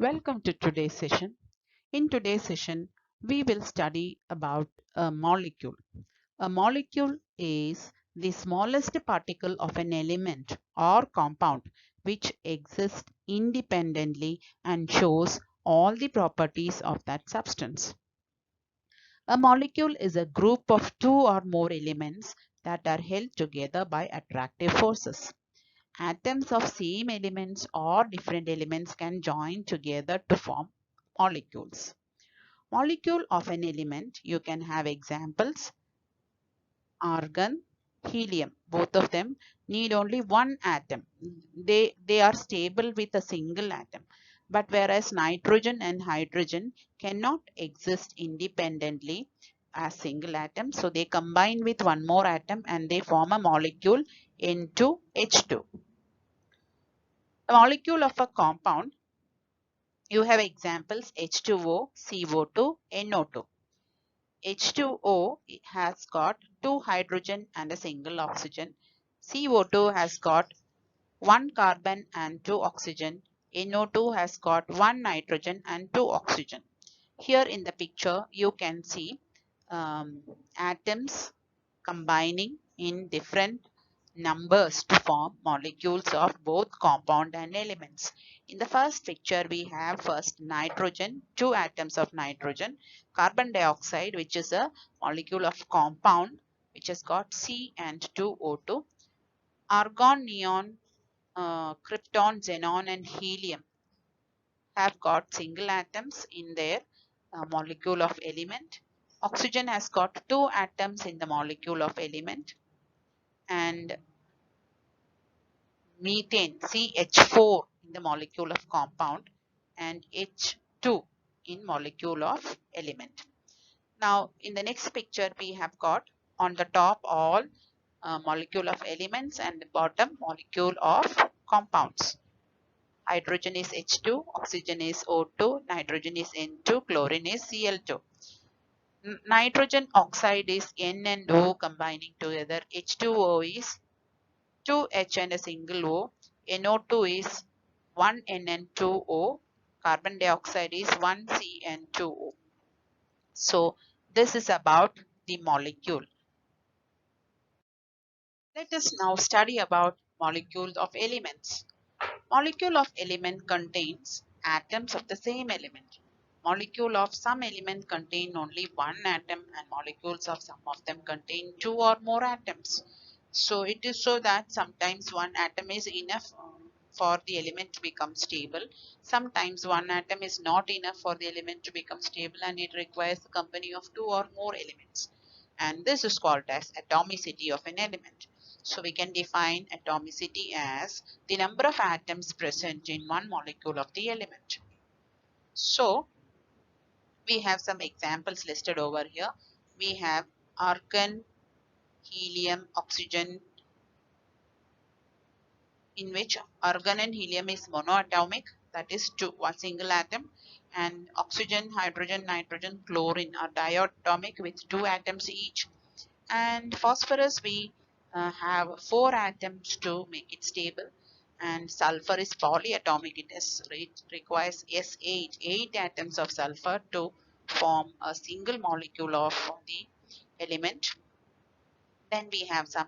Welcome to today's session. In today's session, we will study about a molecule. A molecule is the smallest particle of an element or compound which exists independently and shows all the properties of that substance. A molecule is a group of two or more elements that are held together by attractive forces. Atoms of same elements or different elements can join together to form molecules. Molecule of an element, you can have examples, argon, helium. Both of them need only one atom. They are stable with a single atom. But whereas nitrogen and hydrogen cannot exist independently as single atoms, so they combine with one more atom and they form a molecule N2H2. A molecule of a compound, you have examples H2O, CO2, NO2. H2O has got two hydrogen and a single oxygen. CO2 has got one carbon and two oxygen. NO2 has got one nitrogen and two oxygen. Here in the picture, you can see atoms combining in different numbers to form molecules of both compound and elements. In the first picture, we have first nitrogen, two atoms of nitrogen, carbon dioxide, which is a molecule of compound, which has got C and 2O2, argon, neon, krypton, xenon, and helium have got single atoms in their molecule of element. Oxygen has got two atoms in the molecule of element, and methane CH4 in the molecule of compound and H2 in molecule of element. Now in the next picture we have got on the top all molecule of elements and the bottom molecule of compounds. Hydrogen is H2, oxygen is O2, nitrogen is N2, chlorine is Cl2. Nitrogen oxide is N and O combining together. H2O is 2H and a single O. NO2 is 1N and 2O. Carbon dioxide is 1C and 2O. So this is about the molecule. Let us now study about molecules of elements. Molecule of element contains atoms of the same element. Molecule of some element contain only one atom and molecules of some of them contain two or more atoms. So it is so that sometimes one atom is enough for the element to become stable. Sometimes one atom is not enough for the element to become stable and it requires the company of two or more elements. And this is called as atomicity of an element. So we can define atomicity as the number of atoms present in one molecule of the element. So we have some examples listed over here. We have argon, helium, oxygen, in which argon and helium is monoatomic, that is one single atom, and oxygen, hydrogen, nitrogen, chlorine are diatomic with two atoms each, and phosphorus we have four atoms to make it stable, and sulfur is polyatomic. It requires S8, 8 atoms of sulfur to form a single molecule of the element. Then we have some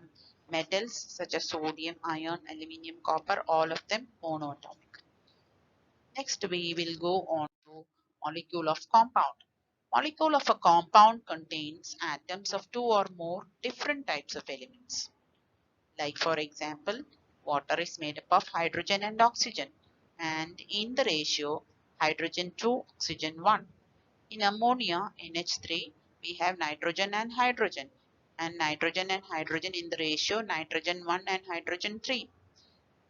metals such as sodium, iron, aluminium, copper, all of them monoatomic. Next we will go on to molecule of compound. Molecule of a compound contains atoms of two or more different types of elements. Like for example, water is made up of hydrogen and oxygen, and in the ratio hydrogen 2, oxygen 1. In ammonia, NH3, we have nitrogen and hydrogen in the ratio nitrogen 1 and hydrogen 3.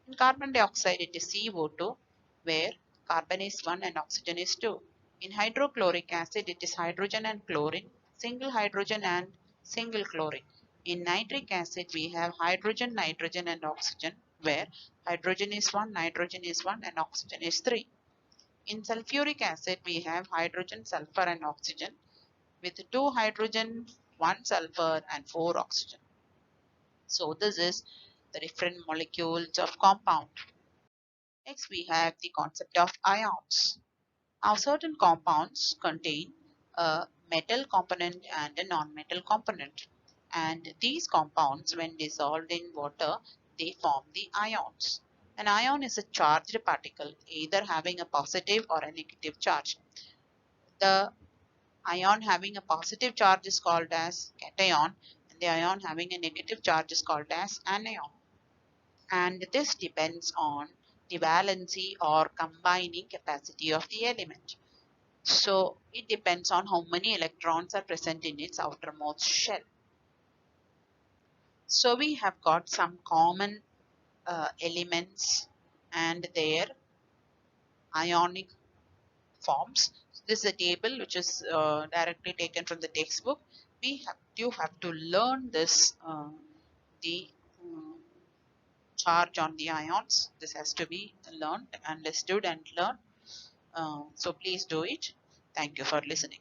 In carbon dioxide, it is CO2, where carbon is 1 and oxygen is 2. In hydrochloric acid, it is hydrogen and chlorine, single hydrogen and single chlorine. In nitric acid, we have hydrogen, nitrogen, and oxygen, where hydrogen is 1, nitrogen is 1, and oxygen is 3. In sulfuric acid, we have hydrogen, sulfur, and oxygen, with 2 hydrogen, 1 sulfur, and 4 oxygen. So this is the different molecules of compound. Next we have the concept of ions. Now, certain compounds contain a metal component and a non-metal component. And these compounds, when dissolved in water, they form the ions. An ion is a charged particle, either having a positive or a negative charge. The ion having a positive charge is called as cation, and the ion having a negative charge is called as anion. And this depends on the valency or combining capacity of the element. So it depends on how many electrons are present in its outermost shell. So we have got some common elements and their ionic forms. This is a table which is directly taken from the textbook. You have to learn this the charge on the ions. This has to be learned, understood, and learned. So please do it. Thank you for listening.